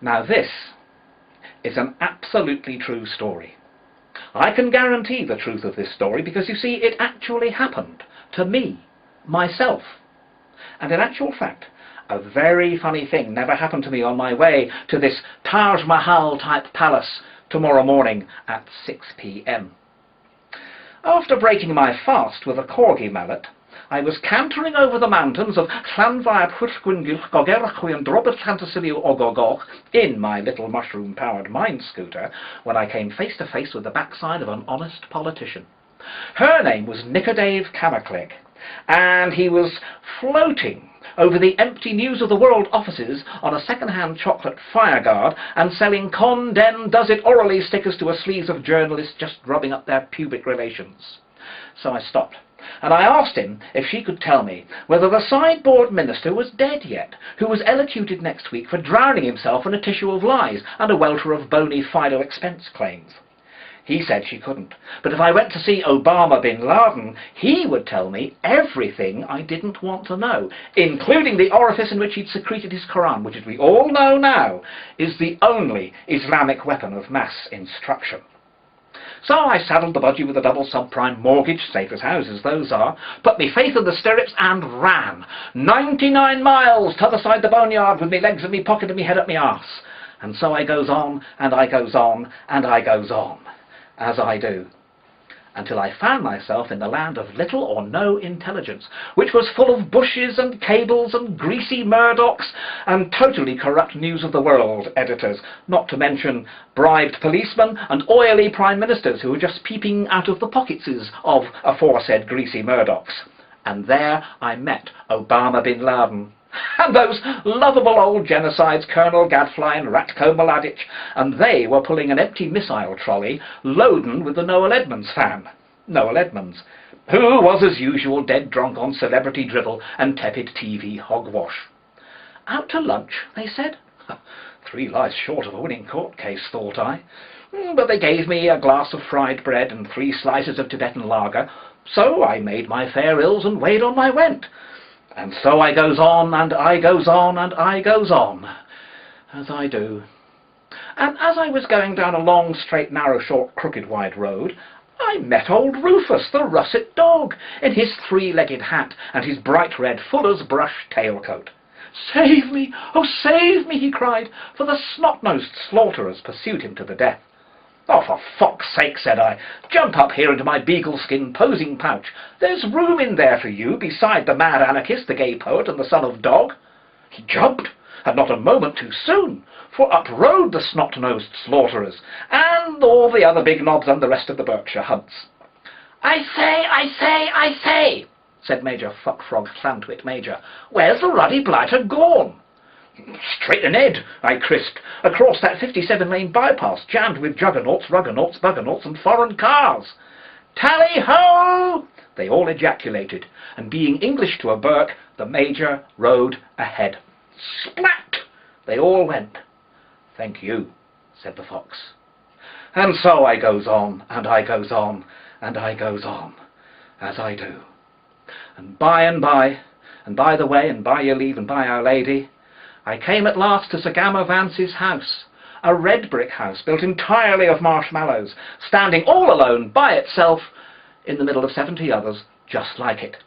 Now this is an absolutely true story. I can guarantee the truth of this story because, you see, it actually happened to me, myself. And in actual fact, a very funny thing never happened to me on my way to this Taj Mahal type palace tomorrow morning at 6 p.m. After breaking my fast with a corgi mallet, I was cantering over the mountains of Llanfair Pwllgwyngyll Gogerachwy and Robert Llantysilio Ogogoch in my little mushroom-powered mine scooter when I came face to face with the backside of an honest politician. Her name was Nicodave Camerclegg, and he was floating over the empty News of the World offices on a second-hand chocolate fireguard and selling "Condemn does it orally" stickers to a sleaze of journalists just rubbing up their pubic relations. So I stopped, and I asked him if she could tell me whether the sideboard minister was dead yet, who was elocuted next week for drowning himself in a tissue of lies and a welter of bony Fido expense claims. He said she couldn't, but if I went to see Obama bin Laden, he would tell me everything I didn't want to know, including the orifice in which he'd secreted his Quran, which, as we all know now, is the only Islamic weapon of mass instruction. So I saddled the budgie with a double subprime mortgage, safe as houses those are, put me faith in the stirrups and ran 99 miles t'other side the boneyard with me legs in me pocket and me head up me arse. And so I goes on, and I goes on, and I goes on, as I do, until I found myself in the land of little or no intelligence, which was full of bushes and cables and greasy Murdochs and totally corrupt News of the World editors, not to mention bribed policemen and oily prime ministers who were just peeping out of the pocketses of aforesaid greasy Murdochs. And there I met Obama bin Laden, and those lovable old genocides, Colonel Gadfly and Ratko Mladic, and they were pulling an empty missile trolley loaded with the Noel Edmonds fan, Noel Edmonds, who was as usual dead drunk on celebrity drivel and tepid TV hogwash. Out to lunch, they said. 3 lives short of a winning court case, thought I. But they gave me a glass of fried bread and 3 slices of Tibetan lager, so I made my fair ills and weighed on my went. And so I goes on, and I goes on, and I goes on, as I do. And as I was going down a long, straight, narrow, short, crooked, wide road, I met old Rufus, the russet dog, in his 3-legged hat and his bright red fuller's brush tailcoat. "Save me! Oh, save me!" he cried, for the snot-nosed slaughterers pursued him to the death. "Oh, for fuck's sake," said I, "jump up here into my beagle-skin posing pouch. There's room in there for you, beside the mad anarchist, the gay poet, and the son of dog." He jumped, and not a moment too soon, for up rode the snot-nosed slaughterers, and all the other big knobs and the rest of the Berkshire hunts. "I say," said Major Fuckfrog Llantwit Major, "where's the ruddy blighter gone?" "Straight ahead," I crisped, "across that 57-lane bypass, jammed with juggernauts, ruggernauts, buggernauts, and foreign cars." "Tally-ho!" they all ejaculated, and being English to a Burke, the Major rode ahead. Splat! They all went. "Thank you," said the Fox. And so I goes on, and I goes on, and I goes on, as I do. And by, and by the way, and by your leave, and by Our Lady, I came at last to Sir Gammer Vans's house, a red brick house built entirely of marshmallows, standing all alone by itself in the middle of 70 others just like it.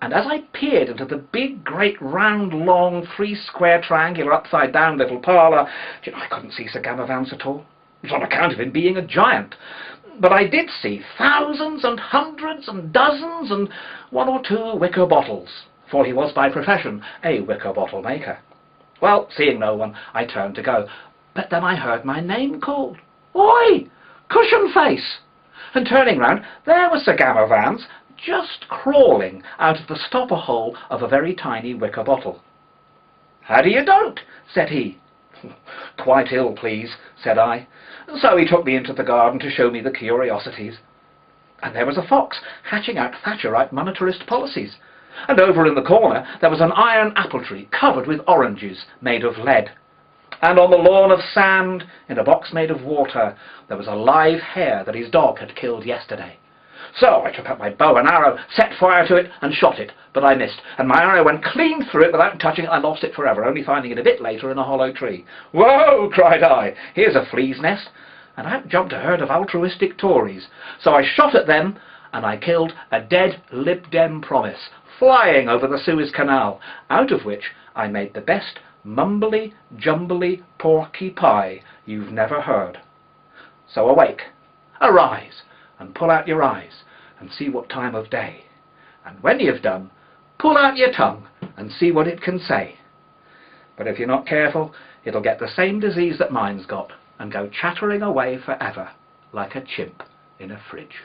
And as I peered into the big, great, round, long, 3-square, triangular, upside-down little parlour, I couldn't see Sir Gammer Vans at all. It was on account of him being a giant. But I did see thousands and hundreds and dozens and 1 or 2 wicker bottles, for he was by profession a wicker bottle maker. Well, seeing no one, I turned to go, but then I heard my name called. "Oi! Cushion face!" And turning round, there was Sir Gammer Vans, just crawling out of the stopper hole of a very tiny wicker bottle. "How do you don't?" said he. "Quite ill, please," said I. So he took me into the garden to show me the curiosities. And there was a fox hatching out Thatcherite monetarist policies. And over in the corner there was an iron apple tree covered with oranges made of lead. And on the lawn of sand, in a box made of water, there was a live hare that his dog had killed yesterday. So I took up my bow and arrow, set fire to it, and shot it, but I missed, and my arrow went clean through it without touching it. I lost it forever, only finding it a bit later in a hollow tree. "Whoa!" cried I, "here's a flea's nest," and out jumped a herd of altruistic Tories. So I shot at them, and I killed a dead Lib Dem promise, flying over the Suez Canal, out of which I made the best mumbly, jumbly porky pie you've never heard. So awake, arise, and pull out your eyes, and see what time of day. And when you've done, pull out your tongue, and see what it can say. But if you're not careful, it'll get the same disease that mine's got, and go chattering away forever, like a chimp in a fridge.